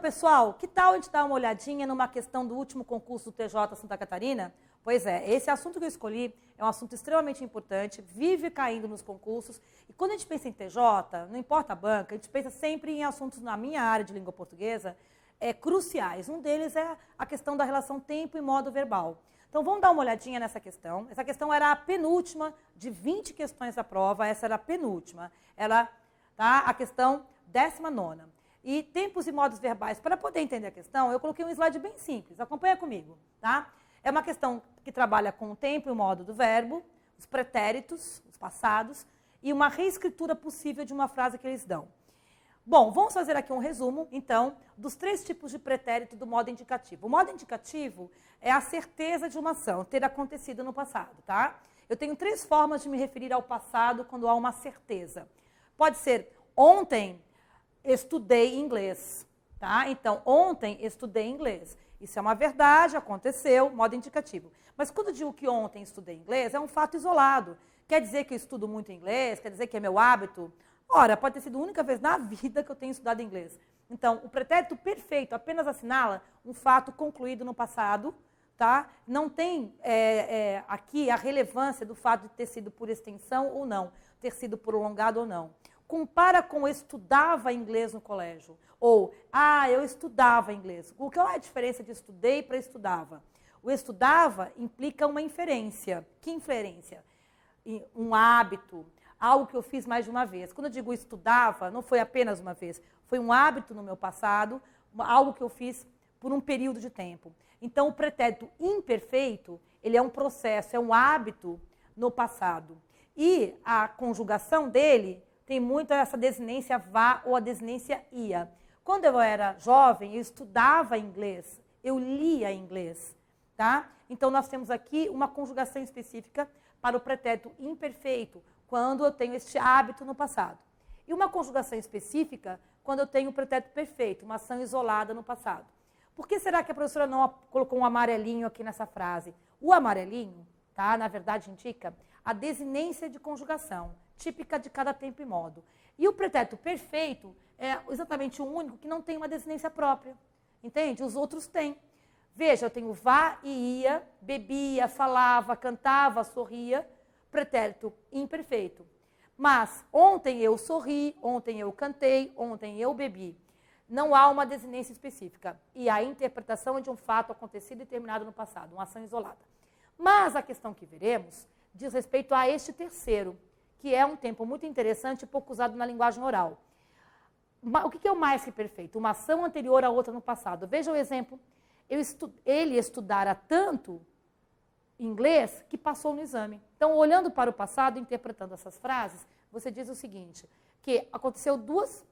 pessoal, que tal a gente dar uma olhadinha numa questão do último concurso do TJ Santa Catarina? Pois é, esse assunto que eu escolhi é um assunto extremamente importante, vive caindo nos concursos. E quando a gente pensa em TJ, não importa a banca, a gente pensa sempre em assuntos na minha área de língua portuguesa, cruciais. Um deles é a questão da relação tempo e modo verbal. Então, vamos dar uma olhadinha nessa questão. Essa questão era a penúltima de 20 questões da prova, essa era a penúltima. Ela, tá, a questão 19ª. E tempos e modos verbais. Para poder entender a questão, eu coloquei um slide bem simples. Acompanha comigo, tá? É uma questão que trabalha com o tempo e o modo do verbo, os pretéritos, os passados, e uma reescritura possível de uma frase que eles dão. Bom, vamos fazer aqui um resumo, então, dos 3 tipos de pretérito do modo indicativo. O modo indicativo é a certeza de uma ação ter acontecido no passado, tá? Eu tenho 3 formas de me referir ao passado quando há uma certeza. Pode ser ontem estudei inglês, tá? Então, ontem estudei inglês. Isso é uma verdade, aconteceu, modo indicativo. Mas quando eu digo que ontem estudei inglês, é um fato isolado. Quer dizer que eu estudo muito inglês? Quer dizer que é meu hábito? Ora, pode ter sido a única vez na vida que eu tenho estudado inglês. Então, o pretérito perfeito apenas assinala um fato concluído no passado, tá? Não tem aqui a relevância do fato de ter sido por extensão ou não, ter sido prolongado ou não. Compara com estudava inglês no colégio. Ou, eu estudava inglês. O que é a diferença de estudei para estudava? O estudava implica uma inferência. Que inferência? Um hábito, algo que eu fiz mais de uma vez. Quando eu digo estudava, não foi apenas uma vez. Foi um hábito no meu passado, algo que eu fiz por um período de tempo. Então, o pretérito imperfeito, ele é um processo, é um hábito no passado. E a conjugação dele tem muito essa desinência vá ou a desinência ia. Quando eu era jovem, eu estudava inglês, eu lia inglês, tá? Então, nós temos aqui uma conjugação específica para o pretérito imperfeito, quando eu tenho este hábito no passado. E uma conjugação específica quando eu tenho o pretérito perfeito, uma ação isolada no passado. Por que será que a professora não colocou um amarelinho aqui nessa frase? O amarelinho, tá, na verdade, indica a desinência de conjugação, típica de cada tempo e modo. E o pretérito perfeito é exatamente o único que não tem uma desinência própria. Entende? Os outros têm. Veja, eu tenho vá e ia, bebia, falava, cantava, sorria, pretérito imperfeito. Mas ontem eu sorri, ontem eu cantei, ontem eu bebi. Não há uma desinência específica. E a interpretação é de um fato acontecido e terminado no passado, uma ação isolada. Mas a questão que veremos diz respeito a este terceiro, que é um tempo muito interessante e pouco usado na linguagem oral. O que é o mais que perfeito? Uma ação anterior a outra no passado. Veja o exemplo. Ele estudara tanto inglês que passou no exame. Então, olhando para o passado, interpretando essas frases, você diz o seguinte, que aconteceu duas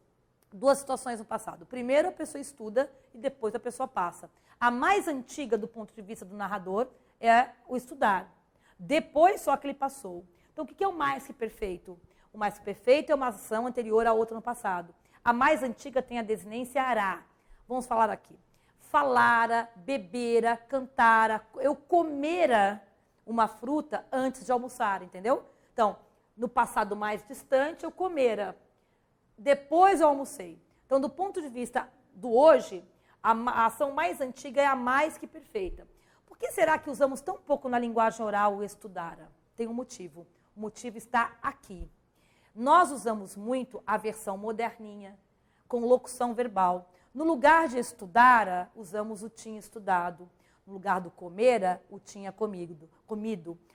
situações no passado. Primeiro, a pessoa estuda e depois a pessoa passa. A mais antiga do ponto de vista do narrador é o estudar. Depois, só que ele passou. Então, o que é o mais que perfeito? O mais que perfeito é uma ação anterior a outra no passado. A mais antiga tem a desinência ará. Vamos falar aqui. Falara, bebera, cantara, eu comera uma fruta antes de almoçar, entendeu? Então, no passado mais distante, eu comera. Depois eu almocei. Então, do ponto de vista do hoje, a ação mais antiga é a mais que perfeita. Por que será que usamos tão pouco na linguagem oral o estudara? Tem um motivo. O motivo está aqui. Nós usamos muito a versão moderninha, com locução verbal. No lugar de estudara, usamos o tinha estudado. No lugar do comera, o tinha comido.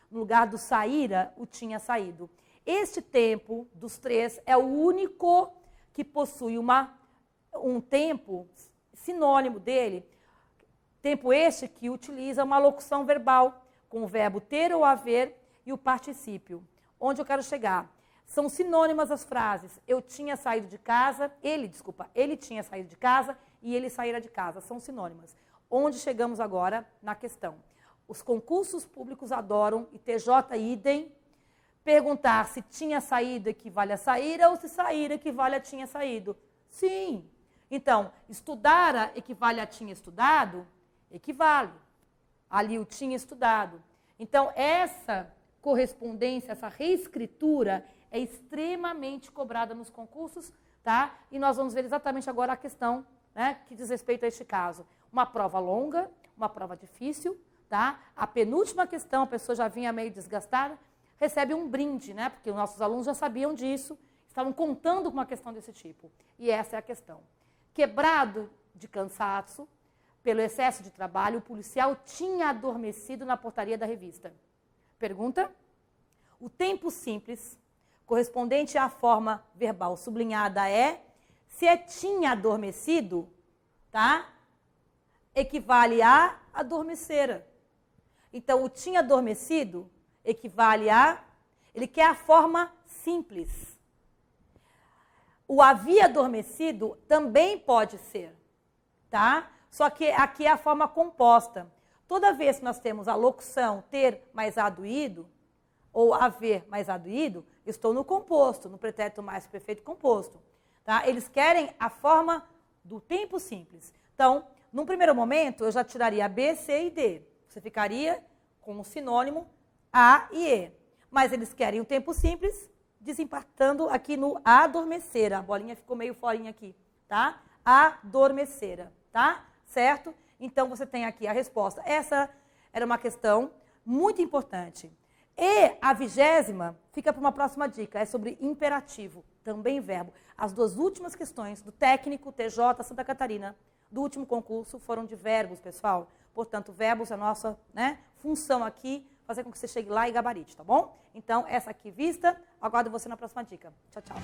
No lugar do saíra, o tinha saído. Este tempo dos 3 é o único que possui um tempo sinônimo dele. Tempo este que utiliza uma locução verbal, com o verbo ter ou haver e o particípio. Onde eu quero chegar? São sinônimas as frases. Eu tinha saído de casa, ele tinha saído de casa e ele saíra de casa. São sinônimas. Onde chegamos agora na questão? Os concursos públicos adoram, e TJ idem, perguntar se tinha saído equivale a saíra ou se saíra equivale a tinha saído. Sim. Então, estudara equivale a tinha estudado? Equivale. Ali o tinha estudado. Então, essa correspondência, essa reescritura é extremamente cobrada nos concursos, tá? E nós vamos ver exatamente agora a questão né, que diz respeito a este caso. Uma prova longa, uma prova difícil, tá? A penúltima questão, a pessoa já vinha meio desgastada, recebe um brinde, né? Porque os nossos alunos já sabiam disso, estavam contando com uma questão desse tipo. E essa é a questão. Quebrado de cansaço, pelo excesso de trabalho, o policial tinha adormecido na portaria da revista. Pergunta? O tempo simples, correspondente à forma verbal sublinhada é, se é tinha adormecido, tá? Equivale a adormecera. Então, o tinha adormecido equivale a... Ele quer a forma simples. O havia adormecido também pode ser, tá? Só que aqui é a forma composta. Toda vez que nós temos a locução ter mais aduído, ou haver mais aduído, estou no composto, no pretérito mais perfeito composto. Tá? Eles querem a forma do tempo simples. Então, num primeiro momento, eu já tiraria B, C e D. Você ficaria com o sinônimo A e E. Mas eles querem o tempo simples, desempatando aqui no adormecera. A bolinha ficou meio forinha aqui, tá? Adormecera, tá? Certo? Então, você tem aqui a resposta. Essa era uma questão muito importante. E a 20ª fica para uma próxima dica, é sobre imperativo, também verbo. As duas últimas questões do técnico TJ Santa Catarina, do último concurso, foram de verbos, pessoal. Portanto, verbos é a nossa, né, função aqui, fazer com que você chegue lá e gabarite, tá bom? Então, essa aqui vista, aguardo você na próxima dica. Tchau, tchau.